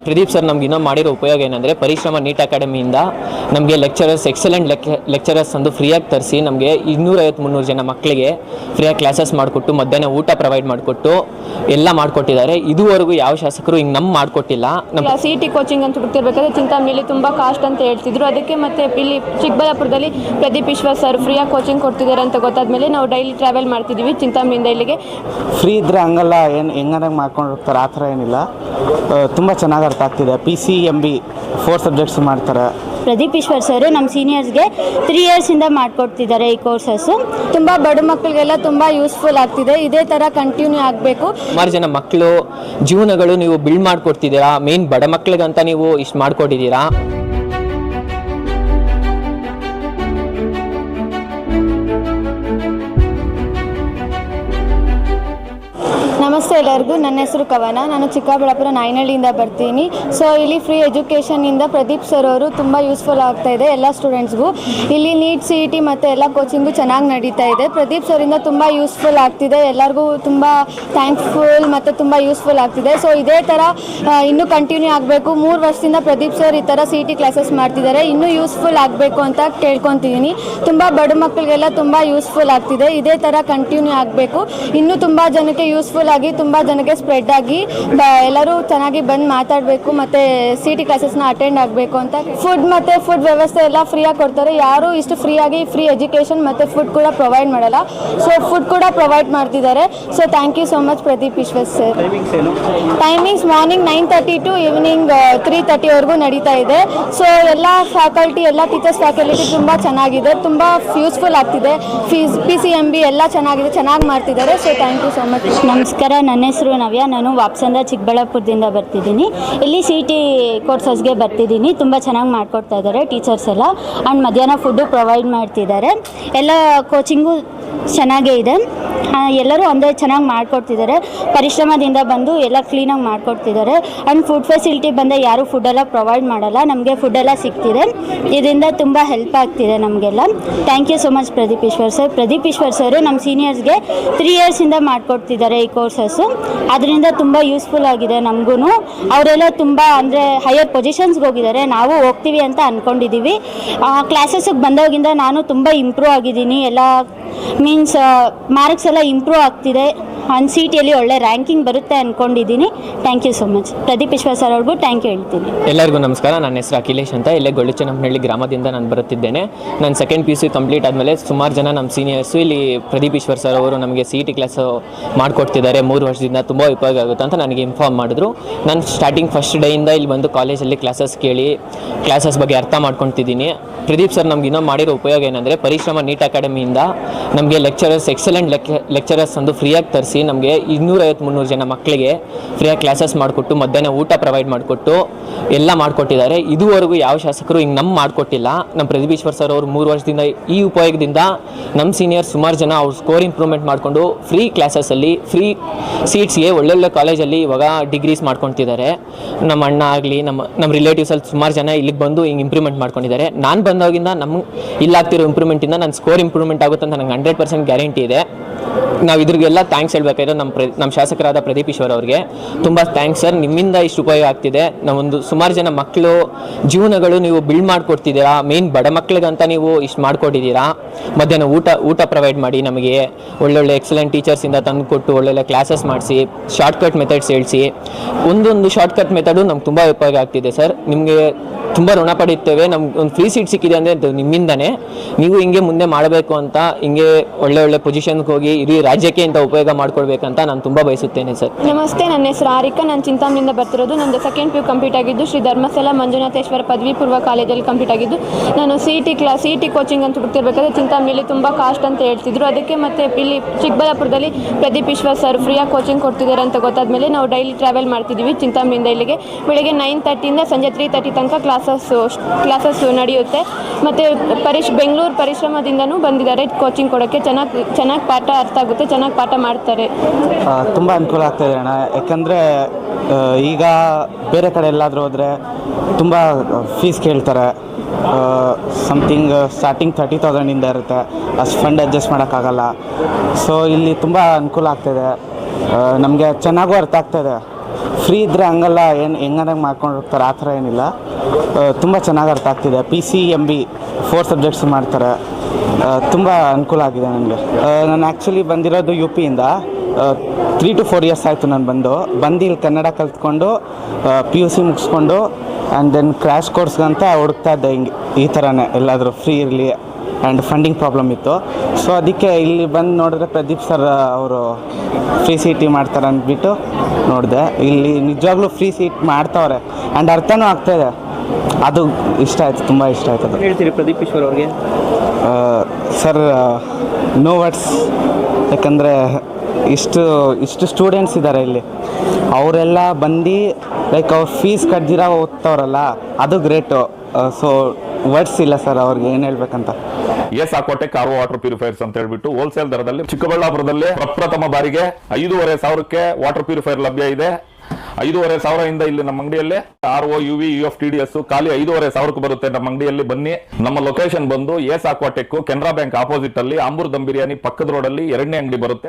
Pradeep sir ನಮ್ಗೆ ಇನ್ನೂ ಮಾಡಿರೋ ಉಪಯೋಗ ಏನಂದರೆ ಪರಿಶ್ರಮ ನೀಟ್ ಅಕಾಡೆಮಿಯಿಂದ ನಮಗೆ ಲೆಕ್ಚರರ್ಸ್ ಎಕ್ಸಲೆಂಟ್ ಲೆಕ್ಚರರ್ಸ್ ಒಂದು ಫ್ರೀಯಾಗಿ ತರಿಸಿ ನಮಗೆ 250-300 ಜನ ಮಕ್ಕಳಿಗೆ ಫ್ರೀಯಾಗಿ ಕ್ಲಾಸಸ್ ಮಾಡಿಕೊಟ್ಟು ಮಧ್ಯಾಹ್ನ ಊಟ ಪ್ರೊವೈಡ್ ಮಾಡಿಕೊಟ್ಟು ಎಲ್ಲ ಮಾಡಿಕೊಟ್ಟಿದ್ದಾರೆ. ಇದುವರೆಗೂ ಯಾವ ಶಾಸಕರು ಹಿಂಗೆ ಮಾಡಿಕೊಟ್ಟಿಲ್ಲ. ನಮ್ಮ CET ಕೋಚಿಂಗ್ ಅಂತ ಹುಡುಕ್ತಿರ್ಬೇಕಾದ್ರೆ ಚಿಂತಾಮಣಿಲಿ ತುಂಬ ಕಾಸ್ಟ್ ಅಂತ ಹೇಳ್ತಿದ್ರು. ಅದಕ್ಕೆ ಮತ್ತೆ ಇಲ್ಲಿ ಚಿಕ್ಕಬಳ್ಳಾಪುರದಲ್ಲಿ ಪ್ರದೀಪ್ ಈಶ್ವರ್ ಸರ್ ಫ್ರೀಯಾಗಿ ಕೋಚಿಂಗ್ ಕೊಡ್ತಿದ್ದಾರೆ ಅಂತ ಗೊತ್ತಾದ್ಮೇಲೆ ನಾವು ಡೈಲಿ ಟ್ರಾವೆಲ್ ಮಾಡ್ತಿದ್ದೀವಿ ಚಿಂತಾಮಣಿಯಿಂದ ಇಲ್ಲಿಗೆ. ಫ್ರೀ ಇದ್ದರೆ ಹಂಗಲ್ಲ ಹೆಂಗಾರ ಮಾಡ್ಕೊಂಡು ಹೋಗ್ತಾರೆ, ಆ ಥರ ಏನಿಲ್ಲ. ತುಂಬ ಚೆನ್ನಾಗಿ ಅರ್ಥ ಆಗ್ತಿದೆ. PCMB 4 ಸಬ್ಜೆಕ್ಟ್ಸ್ ಮಾಡ್ತಾರೆ. ಪ್ರದೀಪ್ ಈಶ್ವರ್ ಸರ್ ನಮ್ಮ ಸೀನಿಯರ್ಸ್ಗೆ 3 ಇಯರ್ಸಿಂದ ಮಾಡಿಕೊಡ್ತಿದ್ದಾರೆ ಈ ಕೋರ್ಸಸ್ಸು. ತುಂಬ ಬಡ ಮಕ್ಕಳಿಗೆಲ್ಲ ತುಂಬ ಯೂಸ್ಫುಲ್ ಆಗ್ತಿದೆ. ಇದೇ ಥರ ಕಂಟಿನ್ಯೂ ಆಗಬೇಕು. ಸುಮಾರು ಜನ ಮಕ್ಕಳು ಜೀವನಗಳು ನೀವು ಬಿಲ್ಡ್ ಮಾಡಿಕೊಡ್ತಿದ್ದೀರಾ. ಮೇನ್ ಬಡ ಮಕ್ಕಳಿಗಂತ ನೀವು ಇಷ್ಟು ಮಾಡಿಕೊಟ್ಟಿದ್ದೀರಾ. ನಮಸ್ತೆ ಎಲ್ಲರಿಗೂ. ನನ್ನ ಹೆಸರು ಕವನ. ನಾನು ಚಿಕ್ಕಬಳ್ಳಾಪುರ ನಾಯನಹಳ್ಳಿಯಿಂದ ಬರ್ತೀನಿ. ಸೊ ಇಲ್ಲಿ ಫ್ರೀ ಎಜುಕೇಷನಿಂದ ಪ್ರದೀಪ್ ಸರ್ ಅವರು ತುಂಬ ಯೂಸ್ಫುಲ್ ಆಗ್ತಾ ಇದೆ ಎಲ್ಲ ಸ್ಟೂಡೆಂಟ್ಸ್ಗೂ. ಇಲ್ಲಿ ನೀಟ್ CET ಮತ್ತು ಎಲ್ಲ ಕೋಚಿಂಗು ಚೆನ್ನಾಗಿ ನಡೀತಾ ಇದೆ. ಪ್ರದೀಪ್ ಸರಿಂದ ತುಂಬ ಯೂಸ್ಫುಲ್ ಆಗ್ತಿದೆ. ಎಲ್ಲರಿಗೂ ತುಂಬ ಥ್ಯಾಂಕ್ಫುಲ್ ಮತ್ತು ತುಂಬ ಯೂಸ್ಫುಲ್ ಆಗ್ತಿದೆ. ಸೊ ಇದೇ ಥರ ಇನ್ನೂ ಕಂಟಿನ್ಯೂ ಆಗಬೇಕು. 3 ವರ್ಷದಿಂದ ಪ್ರದೀಪ್ ಸರ್ ಈ ಥರ CET ಕ್ಲಾಸಸ್ ಮಾಡ್ತಿದ್ದಾರೆ. ಇನ್ನೂ ಯೂಸ್ಫುಲ್ ಆಗಬೇಕು ಅಂತ ಕೇಳ್ಕೊತಿದ್ದೀನಿ. ತುಂಬ ಬಡ ಮಕ್ಕಳಿಗೆಲ್ಲ ತುಂಬ ಯೂಸ್ಫುಲ್ ಆಗ್ತಿದೆ. ಇದೇ ಥರ ಕಂಟಿನ್ಯೂ ಆಗಬೇಕು. ಇನ್ನೂ ತುಂಬ ಜನಕ್ಕೆ ಯೂಸ್ಫುಲ್ ಆಗಿ ತುಂಬ ಜನಕ್ಕೆ ಸ್ಪ್ರೆಡ್ ಆಗಿ ಎಲ್ಲರೂ ಚೆನ್ನಾಗಿ ಬಂದು ಮಾತಾಡಬೇಕು ಮತ್ತು CET ಕ್ಲಾಸಸ್ನ ಅಟೆಂಡ್ ಆಗಬೇಕು ಅಂತ. ಫುಡ್ ವ್ಯವಸ್ಥೆ ಎಲ್ಲ ಫ್ರೀಯಾಗಿ ಕೊಡ್ತಾರೆ. ಯಾರು ಇಷ್ಟು ಫ್ರೀಯಾಗಿ ಫ್ರೀ ಎಜುಕೇಷನ್ ಮತ್ತು ಫುಡ್ ಕೂಡ ಪ್ರೊವೈಡ್ ಮಾಡಲ್ಲ. ಸೊ ಫುಡ್ ಕೂಡ ಪ್ರೊವೈಡ್ ಮಾಡ್ತಿದ್ದಾರೆ. So thank you so much Pradeep Eshwar sir. Timings morning 9:30 to evening 3:30ವರೆಗೂ ನಡೀತಾ ಇದೆ. ಸೊ ಎಲ್ಲ ಫ್ಯಾಕಲ್ಟಿ ಎಲ್ಲ ಟೀಚರ್ಸ್ ಫ್ಯಾಕಲ್ಟಿ ತುಂಬ ಚೆನ್ನಾಗಿದೆ, ತುಂಬ ಯೂಸ್ಫುಲ್ ಆಗ್ತಿದೆ. PCMB ಎಲ್ಲ ಚೆನ್ನಾಗಿದೆ, ಚೆನ್ನಾಗಿ ಮಾಡ್ತಿದ್ದಾರೆ. So thank you so much. ನಮಸ್ಕಾರ, ನನ್ನ ಹೆಸರು ನವ್ಯ. ನಾನು ವಾಪ್ಸಂದ ಚಿಕ್ಕಬಳ್ಳಾಪುರದಿಂದ ಬರ್ತಿದ್ದೀನಿ. ಇಲ್ಲಿ CET ಕೋರ್ಸಸ್ಗೆ ಬರ್ತಿದ್ದೀನಿ. ತುಂಬ ಚೆನ್ನಾಗಿ ಮಾಡಿಕೊಡ್ತಾ ಇದ್ದಾರೆ ಟೀಚರ್ಸ್ ಎಲ್ಲ. ಆ್ಯಂಡ್ ಮಧ್ಯಾಹ್ನ ಫುಡ್ಡು ಪ್ರೊವೈಡ್ ಮಾಡ್ತಿದ್ದಾರೆ. ಎಲ್ಲ ಕೋಚಿಂಗು ಚೆನ್ನಾಗೇ ಇದೆ. ಎಲ್ಲರೂ ಅಂದರೆ ಚೆನ್ನಾಗಿ ಮಾಡಿಕೊಡ್ತಿದ್ದಾರೆ. ಪರಿಶ್ರಮದಿಂದ ಬಂದು ಎಲ್ಲ ಕ್ಲೀನಾಗಿ ಮಾಡಿಕೊಡ್ತಿದ್ದಾರೆ. ಆ್ಯಂಡ್ ಫುಡ್ ಫೆಸಿಲಿಟಿ ಬಂದರೆ ಯಾರೂ ಫುಡ್ಡೆಲ್ಲ ಪ್ರೊವೈಡ್ ಮಾಡಲ್ಲ, ನಮಗೆ ಫುಡ್ಡೆಲ್ಲ ಸಿಗ್ತಿದೆ. ಇದರಿಂದ ತುಂಬ ಹೆಲ್ಪ್ ಆಗ್ತಿದೆ ನಮಗೆಲ್ಲ. Thank you so much Pradeep Eshwar sir. Pradeep Eshwar sir ನಮ್ಮ ಸೀನಿಯರ್ಸ್ಗೆ 3 ಇಯರ್ಸಿಂದ ಮಾಡಿಕೊಡ್ತಿದ್ದಾರೆ ಈ ಕೋರ್ಸಸ್ಸು. ಅದರಿಂದ ತುಂಬ ಯೂಸ್ಫುಲ್ ಆಗಿದೆ ನಮಗೂ. ಅವರೆಲ್ಲ ತುಂಬ ಅಂದರೆ ಹೈಯರ್ ಪೊಸಿಷನ್ಸ್ಗೆ ಹೋಗಿದ್ದಾರೆ. ನಾವು ಹೋಗ್ತೀವಿ ಅಂತ ಅಂದ್ಕೊಂಡಿದ್ದೀವಿ. ಕ್ಲಾಸಸ್ಗೆ ಬಂದಾಗಿಂದ ನಾನು ತುಂಬ ಇಂಪ್ರೂವ್ ಆಗಿದ್ದೀನಿ. ಎಲ್ಲ ಮೀನ್ಸ್ ಮಾರ್ಕ್ಸ್ ಎಲ್ಲ ಇಂಪ್ರೂವ್ ಆಗ್ತಿದೆ. CETಯಲ್ಲಿ ಒಳ್ಳೆ ರ್ಯಾಂಕಿಂಗ್ ಬರುತ್ತೆ ಅಂದ್ಕೊಂಡಿದ್ದೀನಿ. Thank you so much. Pradeep Eshwar sir ಅವ್ರಿಗೂ ಥ್ಯಾಂಕ್ ಯು ಹೇಳ್ತೀನಿ. ಎಲ್ಲರಿಗೂ ನಮಸ್ಕಾರ. ನನ್ನ ಹೆಸರು ಅಖಿಲೇಶ್ ಅಂತ. ಇಲ್ಲೇ ಗೊಳ್ಳಿಚನಹಳ್ಳಿ ಗ್ರಾಮದಿಂದ ನಾನು ಬರುತ್ತಿದ್ದೇನೆ. ನಾನು ಸೆಕೆಂಡ್ PUC ಕಂಪ್ಲೀಟ್ ಆದಮೇಲೆ ಸುಮಾರು ಜನ ನಮ್ಮ ಸೀನಿಯರ್ಸು ಇಲ್ಲಿ ಪ್ರದೀಪ್ ಈಶ್ವರ್ ಸರ್ ಅವರು ನಮಗೆ CET ಕ್ಲಾಸು ಮಾಡಿಕೊಡ್ತಿದ್ದಾರೆ 3 ವರ್ಷದಿಂದ, ತುಂಬ ಉಪಯೋಗ ಆಗುತ್ತೆ ಅಂತ ನನಗೆ ಇನ್ಫಾರ್ಮ್ ಮಾಡಿದ್ರು. ನಾನು ಸ್ಟಾರ್ಟಿಂಗ್ ಫಸ್ಟ್ ಡೇಯಿಂದ ಇಲ್ಲಿ ಬಂದು ಕಾಲೇಜಲ್ಲಿ ಕ್ಲಾಸಸ್ ಕೇಳಿ ಕ್ಲಾಸಸ್ ಬಗ್ಗೆ ಅರ್ಥ ಮಾಡ್ಕೊತಿದ್ದೀನಿ. ಪ್ರದೀಪ್ ಸರ್ ನಮ್ಗೆ ಇನ್ನೂ ಮಾಡಿರೋ ಉಪಯೋಗ ಏನಂದರೆ ಪರಿಶ್ರಮ ನೀಟ್ ಅಕಾಡೆಮಿಯಿಂದ ನಮಗೆ ಲೆಕ್ಚರರ್ಸ್ ಎಕ್ಸಲೆಂಟ್ ಲೆಕ್ಚರರ್ಸ್ ಒಂದು ಫ್ರೀಯಾಗಿ ತರಿಸಿ ನಮಗೆ 250-300 ಜನ ಮಕ್ಕಳಿಗೆ ಫ್ರೀಯಾಗಿ ಕ್ಲಾಸಸ್ ಮಾಡಿಕೊಟ್ಟು ಮಧ್ಯಾಹ್ನ ಊಟ ಪ್ರೊವೈಡ್ ಮಾಡಿಕೊಟ್ಟು ಎಲ್ಲ ಮಾಡಿಕೊಟ್ಟಿದ್ದಾರೆ. ಇದುವರೆಗೂ ಯಾವ ಶಾಸಕರು ಹಿಂಗೆ ಮಾಡಿಕೊಟ್ಟಿಲ್ಲ. ನಮ್ಮ ಪ್ರದೀಪ್ ಈಶ್ವರ್ ಸರ್ ಅವರು 3 ವರ್ಷದಿಂದ ಈ ಉಪಯೋಗದಿಂದ ನಮ್ಮ ಸೀನಿಯರ್ ಸುಮಾರು ಜನ ಅವ್ರ ಸ್ಕೋರ್ ಇಂಪ್ರೂವ್ಮೆಂಟ್ ಮಾಡಿಕೊಂಡು ಫ್ರೀ ಕ್ಲಾಸಸ್ಸಲ್ಲಿ ಫ್ರೀ ಸೀಟ್ಸ್ಗೆ ಒಳ್ಳೊಳ್ಳೆ ಕಾಲೇಜಲ್ಲಿ ಇವಾಗ ಡಿಗ್ರೀಸ್ ಮಾಡ್ಕೊತಿದ್ದಾರೆ. ನಮ್ಮ ಅಣ್ಣ ಆಗಲಿ ನಮ್ಮ ರಿಲೇಟಿವ್ಸಲ್ಲಿ ಸುಮಾರು ಜನ ಇಲ್ಲಿಗೆ ಬಂದು ಹಿಂಗೆ ಇಂಪ್ರೂವ್ಮೆಂಟ್ ಮಾಡ್ಕೊಂಡಿದ್ದಾರೆ. ನಾನು ಬಂದಾಗಿಂದ ಇಲ್ಲಾಗ್ತಿರೋ ಇಂಪ್ರೂವ್ಮೆಂಟಿಂದ ನನ್ನ ಸ್ಕೋರ್ ಇಂಪ್ರೂವ್ಮೆಂಟ್ ಆಗುತ್ತೆ ಅಂತ ನನಗೆ 100% ಗ್ಯಾರಂಟಿ ಇದೆ. ನಾವು ಇದ್ರಿಗೆಲ್ಲ ಥ್ಯಾಂಕ್ಸ್ ಹೇಳಬೇಕಾದ್ರೆ ನಮ್ಮ ಶಾಸಕರಾದ ಪ್ರದೀಪ್ ಈಶ್ವರ್ ಅವ್ರಿಗೆ ತುಂಬ ಥ್ಯಾಂಕ್ಸ್ ಸರ್. ನಿಮ್ಮಿಂದ ಇಷ್ಟು ಉಪಯೋಗ ಆಗ್ತಿದೆ. ನಾವೊಂದು ಸುಮಾರು ಜನ ಮಕ್ಕಳು ಜೀವನಗಳು ನೀವು ಬಿಲ್ಡ್ ಮಾಡಿಕೊಡ್ತಿದ್ದೀರಾ. ಮೇನ್ ಬಡ ಮಕ್ಕಳಿಗಂತ ನೀವು ಇಷ್ಟು ಮಾಡಿಕೊಟ್ಟಿದ್ದೀರಾ. ಮಧ್ಯಾಹ್ನ ಊಟ ಪ್ರೊವೈಡ್ ಮಾಡಿ ನಮಗೆ ಒಳ್ಳೊಳ್ಳೆ ಎಕ್ಸಲೆಂಟ್ ಟೀಚರ್ಸಿಂದ ತಂದು ಕೊಟ್ಟು ಒಳ್ಳೊಳ್ಳೆ ಕ್ಲಾಸಸ್ ಮಾಡಿಸಿ ಶಾರ್ಟ್ಕಟ್ ಮೆಥಡ್ಸ್ ಹೇಳಿಸಿ. ಒಂದೊಂದು ಶಾರ್ಟ್ಕಟ್ ಮೆಥಡು ನಮ್ಗೆ ತುಂಬ ಉಪಯೋಗ ಆಗ್ತಿದೆ ಸರ್. ನಿಮಗೆ ತುಂಬ ಋಣ ಪಡೆಯುತ್ತೇವೆ. ನಮ್ಗೆ ಒಂದು ಫ್ರೀ ಸೀಟ್ ಸಿಕ್ಕಿದೆ ಅಂದರೆ ನಿಮ್ಮಿಂದನೇ. ನೀವು ಹಿಂಗೆ ಮುಂದೆ ಮಾಡಬೇಕು ಅಂತ, ಹಿಂಗೆ ಒಳ್ಳೆ ಪೊಸಿಷನ್ಗೆ ಹೋಗಿ ಇಡೀ ರಾಜ್ಯಕ್ಕೆ ಅಂತ ಉಪಯೋಗ ಮಾಡ್ಕೊಳ್ಬೇಕಂತ ನಾನು ತುಂಬ ಬಯಸುತ್ತೇನೆ ಸರ್. ನಮಸ್ತೆ, ನನ್ನ ಹೆಸರು ಆರಿಕಾ. ನಾನು ಚಿಂತಾಮಣಿಯಿಂದ ಬರ್ತಿರೋದು. ನಂದು ಸೆಕೆಂಡ್ PU ಕಂಪ್ಲೀಟ್ ಆಗಿದ್ದು ಶ್ರೀ ಧರ್ಮಸ್ಥಳ ಮಂಜುನಾಥೇಶ್ವರ ಪದವಿ ಪೂರ್ವ ಕಾಲೇಜಲ್ಲಿ ಕಂಪ್ಲೀಟ್ ಆಗಿದ್ದು. ನಾನು CET ಕೋಚಿಂಗ್ ಅಂತ ಹುಡುಕ್ತಿರ್ಬೇಕಾದ್ರೆ ಚಿಂತಾಮಣಿಲಿ ತುಂಬ ಕಾಸ್ಟ್ ಅಂತ ಹೇಳ್ತಿದ್ರು. ಅದಕ್ಕೆ ಮತ್ತೆ ಇಲ್ಲಿ ಚಿಕ್ಕಬಳ್ಳಾಪುರದಲ್ಲಿ ಪ್ರದೀಪ್ ಈಶ್ವರ್ ಸರ್ ಫ್ರೀಯಾಗಿ ಕೋಚಿಂಗ್ ಕೊಡ್ತಿದ್ದಾರೆ ಅಂತ ಗೊತ್ತಾದ್ಮೇಲೆ ನಾವು ಡೈಲಿ ಟ್ರಾವೆಲ್ ಮಾಡ್ತಿದ್ದೀವಿ ಚಿಂತಾಮಣಿಯಿಂದ ಇಲ್ಲಿಗೆ. ಬೆಳಗ್ಗೆ 9:30ಇಂದ ಸಂಜೆ 3:30 ತನಕ ಕ್ಲಾಸಸ್ ನಡೆಯುತ್ತೆ. ಮತ್ತು ಬೆಂಗಳೂರು ಪರಿಶ್ರಮದಿಂದನೂ ಬಂದಿದ್ದಾರೆ ಕೋಚಿಂಗ್ ಕೊಡೋಕ್ಕೆ. ಚೆನ್ನಾಗಿ ಪಾಠ ಅರ್ಥ ಆಗುತ್ತೆ, ಚೆನ್ನಾಗಿ ಪಾಠ ಮಾಡ್ತಾರೆ. ತುಂಬ ಅನುಕೂಲ ಆಗ್ತಾಯಿದೆ ಅಣ್ಣ. ಯಾಕಂದರೆ ಈಗ ಬೇರೆ ಕಡೆ ಎಲ್ಲಾದರೂ ಹೋದರೆ ತುಂಬ ಫೀಸ್ ಕೇಳ್ತಾರೆ. ಸಮಥಿಂಗ್ ಸ್ಟಾರ್ಟಿಂಗ್ 30,000ಇಂದ ಇರುತ್ತೆ. ಅಷ್ಟು ಫಂಡ್ ಅಡ್ಜಸ್ಟ್ ಮಾಡೋಕ್ಕಾಗಲ್ಲ. ಸೊ ಇಲ್ಲಿ ತುಂಬ ಅನುಕೂಲ ಆಗ್ತಾಯಿದೆ. ನಮಗೆ ಚೆನ್ನಾಗೂ ಅರ್ಥ ಆಗ್ತಾಯಿದೆ. ಫ್ರೀ ಇದ್ದರೆ ಹಂಗಲ್ಲ ಏನು ಹೆಂಗಂಗೆ ಮಾಡ್ಕೊಂಡು ಹೋಗ್ತಾರೆ, ಆ ಥರ ಏನಿಲ್ಲ. ತುಂಬ ಚೆನ್ನಾಗಿ ಅರ್ಥ ಆಗ್ತಿದೆ. PCMB 4 ಸಬ್ಜೆಕ್ಟ್ಸ್ ಮಾಡ್ತಾರೆ. ತುಂಬ ಅನುಕೂಲ ಆಗಿದೆ ನನಗೆ. ನಾನು ಆ್ಯಕ್ಚುಲಿ ಬಂದಿರೋದು UPಯಿಂದ. 3 to 4 ಇಯರ್ಸ್ ಆಯಿತು ನಾನು ಬಂದು ಇಲ್ಲಿ ಕನ್ನಡ ಕಲ್ತ್ಕೊಂಡು PUC ಮುಗಿಸ್ಕೊಂಡು ಆ್ಯಂಡ್ ದೆನ್ ಕ್ರ್ಯಾಶ್ ಕೋರ್ಸ್ಗಂತ ಹುಡುಕ್ತಾ ಇದ್ದೆ. ಹಿಂಗೆ ಈ ಥರನೇ ಎಲ್ಲಾದರೂ ಫ್ರೀ ಇರಲಿ ಆ್ಯಂಡ್ ಫಂಡಿಂಗ್ ಪ್ರಾಬ್ಲಮ್ ಇತ್ತು. ಸೊ ಅದಕ್ಕೆ ಇಲ್ಲಿ ಬಂದು ನೋಡಿದ್ರೆ ಪ್ರದೀಪ್ ಸರ್ ಅವರು ಫ್ರೀ CET ಮಾಡ್ತಾರೆ ಅಂದ್ಬಿಟ್ಟು ನೋಡಿದೆ. ಇಲ್ಲಿ ನಿಜವಾಗ್ಲೂ ಫ್ರೀ CET ಮಾಡ್ತಾವ್ರೆ ಆ್ಯಂಡ್ ಅರ್ಥನೂ ಆಗ್ತಾಯಿದೆ. ಅದು ಇಷ್ಟ ಆಯಿತು, ತುಂಬ ಇಷ್ಟ ಆಯ್ತು ಅದು. ಹೇಳ್ತೀರಿ ಪ್ರದೀಪ್ ಈಶ್ವರ್ ಅವ್ರಿಗೆ? Sir no words. ಯಾಕಂದರೆ ಇಷ್ಟು ಸ್ಟೂಡೆಂಟ್ಸ್ ಇದ್ದಾರೆ ಇಲ್ಲಿ, ಅವರೆಲ್ಲ ಬಂದು ಲೈಕ್ ಅವ್ರು ಫೀಸ್ ಕಟ್ದಿರ ಓದ್ತವ್ರಲ್ಲ, ಅದು ಗ್ರೇಟು. ಸೊ ವರ್ಡ್ಸ್ ಇಲ್ಲ ಸರ್ ಅವ್ರಿಗೆ ಏನು ಹೇಳ್ಬೇಕಂತ. S Aquatech RO water purifiers ಅಂತ ಹೇಳ್ಬಿಟ್ಟು ಹೋಲ್ಸೇಲ್ ದರದಲ್ಲಿ ಚಿಕ್ಕಬಳ್ಳಾಪುರದಲ್ಲಿ ಪ್ರಪ್ರಥಮ ಬಾರಿಗೆ 5,500ಕ್ಕೆ ವಾಟರ್ ಪ್ಯೂರಿಫೈರ್ ಲಭ್ಯ ಇದೆ. 5,500 ಇಲ್ಲಿ ನಮ್ಮ ಅಂಗಡಿಯಲ್ಲಿ RO UV UF TDS ಖಾಲಿ 5,500ಕ್ಕೆ ಬರುತ್ತೆ. ನಮ್ಮ ಅಂಗಡಿಯಲ್ಲಿ ಬನ್ನಿ. ನಮ್ಮ ಲೊಕೇಶನ್ ಬಂದು S Aquatech Canara bank opposite ಅಲ್ಲಿ ಆಂಬೂರ್ ದಮ್ ಬಿರಿಯಾನಿ ಪಕ್ಕದ ರೋಡ್ ಅಲ್ಲಿ 2ನೇ ಅಂಗಡಿ ಬರುತ್ತೆ.